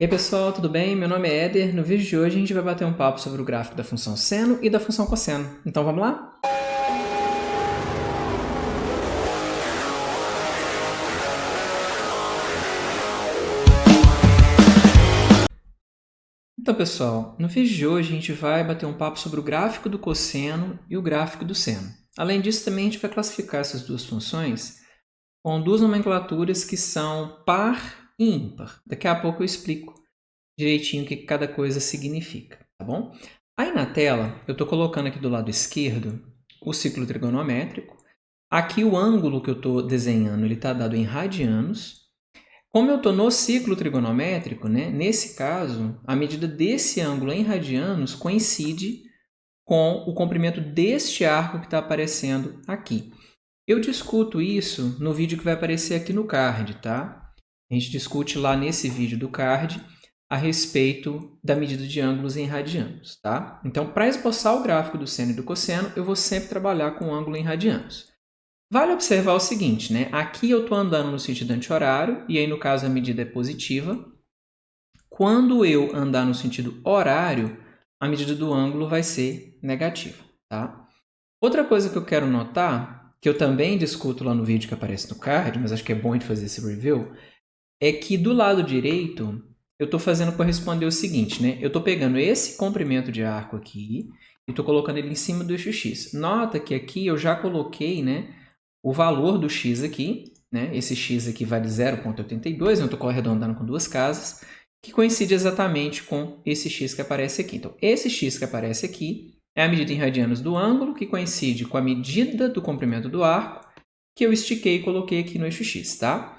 E aí pessoal, tudo bem? Meu nome é Éder. No vídeo de hoje a gente vai bater um papo sobre o gráfico da função seno e da função cosseno. Então vamos lá? Então pessoal, no vídeo de hoje a gente vai bater um papo sobre o gráfico do cosseno e o gráfico do seno. Além disso, também a gente vai classificar essas duas funções com duas nomenclaturas que são par e ímpar. Daqui a pouco eu explico direitinho o que cada coisa significa, tá bom? Aí na tela, eu estou colocando aqui do lado esquerdo o ciclo trigonométrico. Aqui o ângulo que eu estou desenhando está dado em radianos. Como eu estou no ciclo trigonométrico, né, nesse caso, a medida desse ângulo em radianos coincide com o comprimento deste arco que está aparecendo aqui. Eu discuto isso no vídeo que vai aparecer aqui no card, tá? A gente discute lá nesse vídeo do card a respeito da medida de ângulos em radianos, tá? Então, para esboçar o gráfico do seno e do cosseno, eu vou sempre trabalhar com o ângulo em radianos. Vale observar o seguinte, né? Aqui eu estou andando no sentido anti-horário, e aí no caso a medida é positiva. Quando eu andar no sentido horário, a medida do ângulo vai ser negativa, tá? Outra coisa que eu quero notar, que eu também discuto lá no vídeo que aparece no card, mas acho que é bom de fazer esse review, é que do lado direito eu estou fazendo corresponder o seguinte, né? Eu estou pegando esse comprimento de arco aqui e estou colocando ele em cima do eixo x. Nota que aqui eu já coloquei, né, o valor do x aqui, né? Esse x aqui vale 0,82, eu estou arredondando com duas casas, que coincide exatamente com esse x que aparece aqui. Então, esse x que aparece aqui é a medida em radianos do ângulo, que coincide com a medida do comprimento do arco, que eu estiquei e coloquei aqui no eixo x, tá?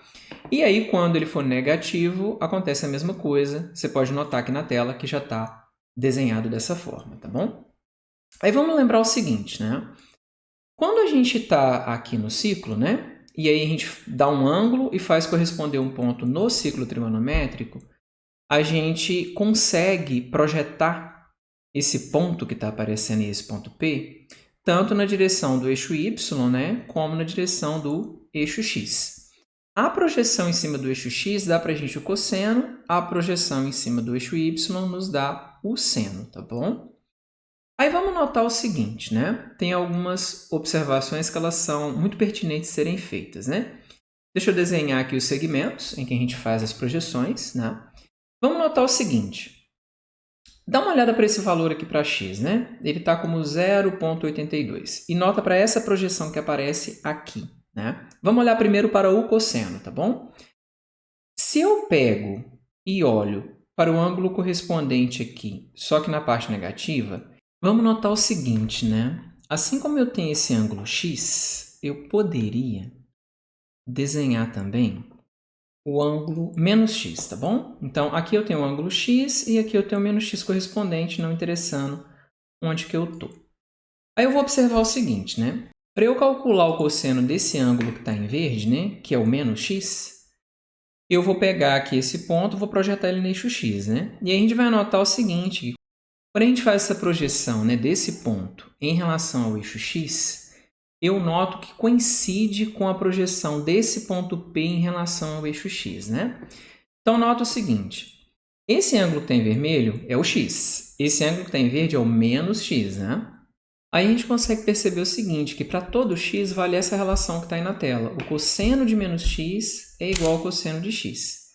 E aí, quando ele for negativo, acontece a mesma coisa. Você pode notar aqui na tela que já está desenhado dessa forma, tá bom? Aí vamos lembrar o seguinte, né? Quando a gente está aqui no ciclo, né? E aí a gente dá um ângulo e faz corresponder um ponto no ciclo trigonométrico, a gente consegue projetar esse ponto que está aparecendo aí, esse ponto P, tanto na direção do eixo Y, né? Como na direção do eixo X. A projeção em cima do eixo x dá para a gente o cosseno, a projeção em cima do eixo y nos dá o seno, tá bom? Aí vamos notar o seguinte, né? Tem algumas observações que elas são muito pertinentes de serem feitas, né? Deixa eu desenhar aqui os segmentos em que a gente faz as projeções, né? Vamos notar o seguinte. Dá uma olhada para esse valor aqui para x, né? Ele está como 0,82. E nota para essa projeção que aparece aqui, né? Vamos olhar primeiro para o cosseno, tá bom? Se eu pego e olho para o ângulo correspondente aqui, só que na parte negativa, vamos notar o seguinte, né? Assim como eu tenho esse ângulo x, eu poderia desenhar também o ângulo menos x, tá bom? Então, aqui eu tenho o ângulo x e aqui eu tenho o menos x correspondente, não interessando onde que eu estou. Aí eu vou observar o seguinte, né? Para eu calcular o cosseno desse ângulo que está em verde, né, que é o menos x, eu vou pegar aqui esse ponto e vou projetar ele no eixo x, né? E aí a gente vai notar o seguinte, quando a gente faz essa projeção, né, desse ponto em relação ao eixo x, eu noto que coincide com a projeção desse ponto P em relação ao eixo x, né? Então, nota o seguinte, esse ângulo que está em vermelho é o x, esse ângulo que está em verde é o menos x, né? Aí a gente consegue perceber o seguinte, que para todo x vale essa relação que está aí na tela. O cosseno de menos x é igual ao cosseno de x.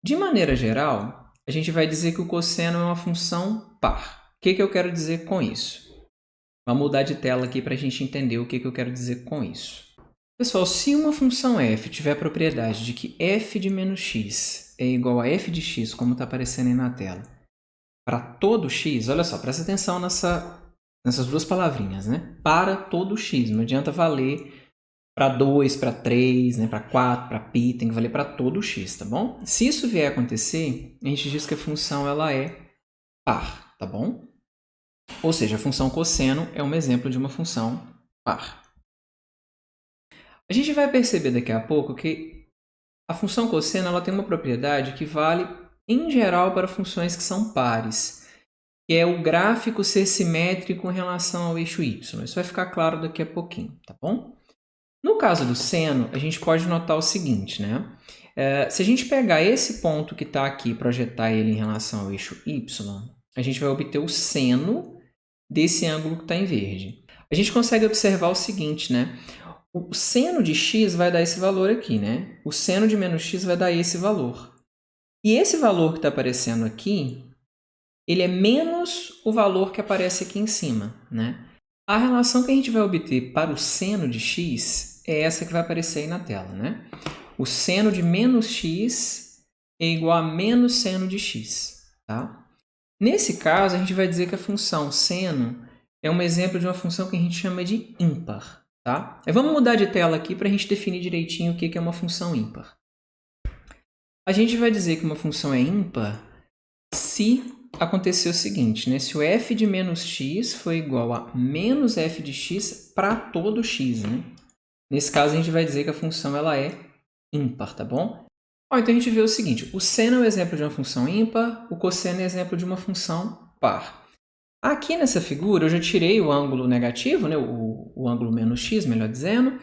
De maneira geral, a gente vai dizer que o cosseno é uma função par. O que eu quero dizer com isso? Vamos mudar de tela aqui para a gente entender o que eu quero dizer com isso. Pessoal, se uma função f tiver a propriedade de que f de menos x é igual a f de x, como está aparecendo aí na tela, para todo x, olha só, presta atenção nessas duas palavrinhas, né? Para todo x, não adianta valer para 2, para 3, né? Para 4, para π, tem que valer para todo x, tá bom? Se isso vier a acontecer, a gente diz que a função ela é par, tá bom? Ou seja, a função cosseno é um exemplo de uma função par. A gente vai perceber daqui a pouco que a função cosseno ela tem uma propriedade que vale, em geral, para funções que são pares, que é o gráfico ser simétrico em relação ao eixo y. Isso vai ficar claro daqui a pouquinho, tá bom? No caso do seno, a gente pode notar o seguinte, né? Se a gente pegar esse ponto que está aqui e projetar ele em relação ao eixo y, a gente vai obter o seno desse ângulo que está em verde. A gente consegue observar o seguinte, né? O seno de x vai dar esse valor aqui, né? O seno de menos x vai dar esse valor. E esse valor que está aparecendo aqui, ele é menos o valor que aparece aqui em cima, né? A relação que a gente vai obter para o seno de x é essa que vai aparecer aí na tela, né? O seno de menos x é igual a menos seno de x, tá? Nesse caso, a gente vai dizer que a função seno é um exemplo de uma função que a gente chama de ímpar, tá? Vamos mudar de tela aqui para a gente definir direitinho o que é uma função ímpar. A gente vai dizer que uma função é ímpar se acontecer o seguinte, né? Se o f de menos x for igual a menos f de x para todo x, né? Nesse caso, a gente vai dizer que a função ela é ímpar, tá bom? Então, a gente vê o seguinte, o seno é um exemplo de uma função ímpar, o cosseno é exemplo de uma função par. Aqui nessa figura, eu já tirei o ângulo negativo, né? o ângulo menos x, melhor dizendo,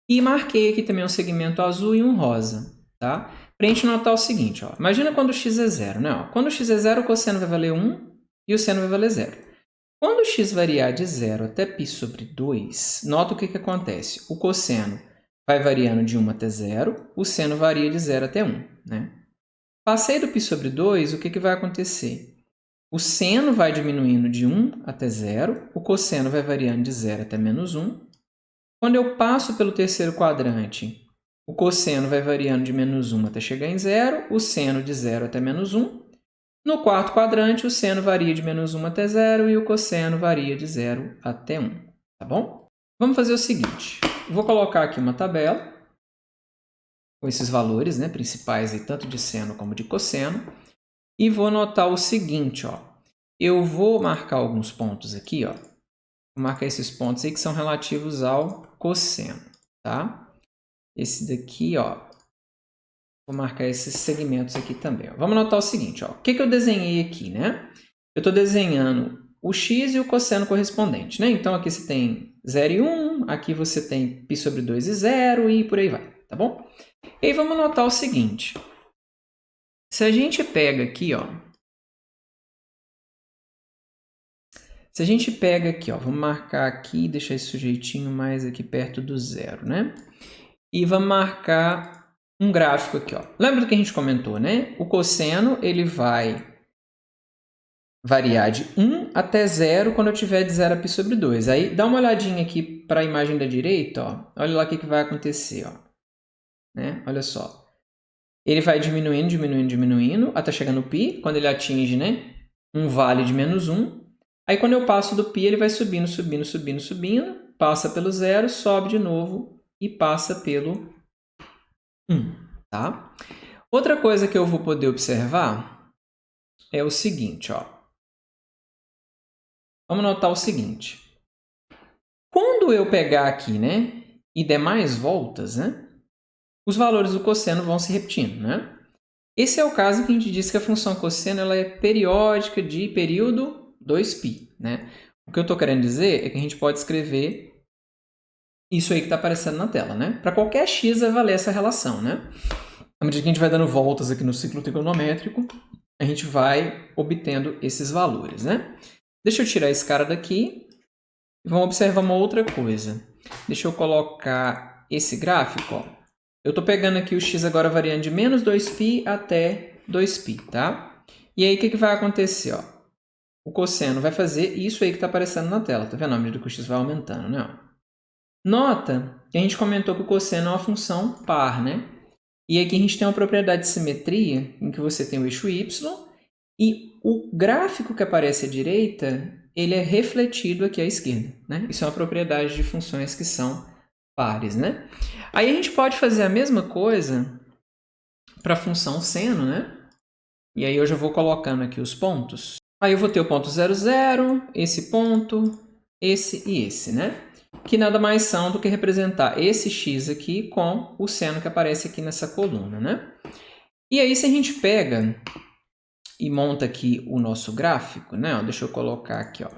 e marquei aqui também um segmento azul e um rosa, tá? Para a gente notar o seguinte, ó, imagina quando x é zero, né? Ó, quando x é zero, o cosseno vai valer 1 e o seno vai valer 0. Quando x variar de 0 até π sobre 2, nota o que acontece. O cosseno vai variando de 1 até 0, o seno varia de 0 até 1. Né? Passei do π sobre 2, o que vai acontecer? O seno vai diminuindo de 1 até 0, o cosseno vai variando de 0 até menos 1. Quando eu passo pelo terceiro quadrante, o cosseno vai variando de menos 1 até chegar em 0, o seno de 0 até menos 1. No quarto quadrante, o seno varia de menos 1 até 0 e o cosseno varia de 0 até 1. Tá bom? Vamos fazer o seguinte. Vou colocar aqui uma tabela com esses valores, né, principais, aí, tanto de seno como de cosseno. E vou anotar o seguinte. Ó. Eu vou marcar alguns pontos aqui. Ó. Vou marcar esses pontos aí que são relativos ao cosseno. Tá? Esse daqui, ó. Vou marcar esses segmentos aqui também. Ó. Vamos notar o seguinte. Ó. O que eu desenhei aqui? Né? Eu estou desenhando o x e o cosseno correspondente. Né? Então, aqui você tem 0 e 1. Aqui você tem π sobre 2 e 0 e por aí vai. Tá bom? E aí vamos notar o seguinte. Se a gente pega aqui, ó. Se a gente pega aqui, ó. Vamos marcar aqui, deixar esse sujeitinho mais aqui perto do 0, né? E vamos marcar um gráfico aqui, ó. Lembra do que a gente comentou, né? O cosseno, ele vai variar de 1 até 0 quando eu tiver de 0 a π sobre 2. Aí, dá uma olhadinha aqui para a imagem da direita, ó. Olha lá o que vai acontecer, ó. Né? Olha só. Ele vai diminuindo, diminuindo, diminuindo, até chegar no π, quando ele atinge, né, um vale de menos 1. Aí, quando eu passo do π, ele vai subindo, subindo, subindo, subindo, passa pelo 0, sobe de novo e passa pelo 1, tá? Outra coisa que eu vou poder observar é o seguinte, ó. Vamos notar o seguinte. Quando eu pegar aqui, né, e der mais voltas, né, os valores do cosseno vão se repetindo, né? Esse é o caso que a gente diz que a função cosseno ela é periódica de período 2π, né? O que eu estou querendo dizer é que a gente pode escrever isso aí que está aparecendo na tela, né? Para qualquer x vai valer essa relação, né? À medida que a gente vai dando voltas aqui no ciclo trigonométrico, a gente vai obtendo esses valores, né? Deixa eu tirar esse cara daqui e vamos observar uma outra coisa. Deixa eu colocar esse gráfico, ó. Eu estou pegando aqui o x agora variando de menos 2π até 2π, tá? E aí, o que vai acontecer? Ó? O cosseno vai fazer isso aí que está aparecendo na tela. Tá vendo? À medida que o x vai aumentando, né? Nota que a gente comentou que o cosseno é uma função par, né? E aqui a gente tem uma propriedade de simetria em que você tem o eixo y e o gráfico que aparece à direita, ele é refletido aqui à esquerda, né? Isso é uma propriedade de funções que são pares, né? Aí a gente pode fazer a mesma coisa para a função seno, né? E aí eu já vou colocando aqui os pontos. Aí eu vou ter o ponto 0, 0, esse ponto, esse e esse, né? Que nada mais são do que representar esse x aqui com o seno que aparece aqui nessa coluna, né? E aí se a gente pega e monta aqui o nosso gráfico, né? Deixa eu colocar aqui, ó.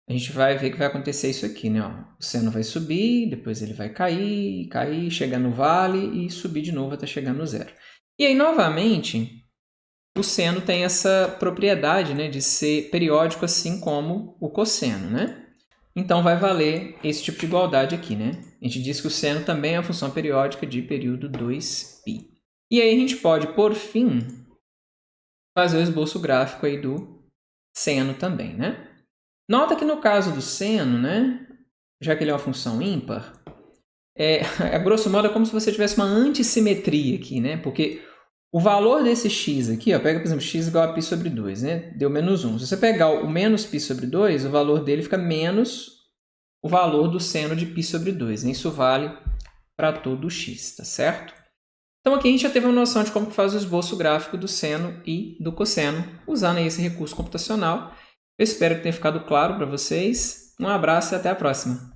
a gente vai ver que vai acontecer isso aqui, né? Ó, o seno vai subir, depois ele vai cair, cair, chegar no vale e subir de novo até chegar no zero. E aí, novamente, o seno tem essa propriedade, né, de ser periódico assim como o cosseno, né? Então, vai valer esse tipo de igualdade aqui, né? A gente diz que o seno também é uma função periódica de período 2π. E aí a gente pode, por fim, fazer o esboço gráfico aí do seno também, né? Nota que no caso do seno, né, já que ele é uma função ímpar, a grosso modo é como se você tivesse uma antissimetria aqui, né? Porque o valor desse x aqui, ó, pega, por exemplo, x igual a π sobre 2, né? Deu menos 1. Se você pegar o menos π sobre 2, o valor dele fica menos o valor do seno de π sobre 2. Isso vale para todo o x, tá certo? Então aqui a gente já teve uma noção de como faz o esboço gráfico do seno e do cosseno, usando aí esse recurso computacional. Eu espero que tenha ficado claro para vocês. Um abraço e até a próxima!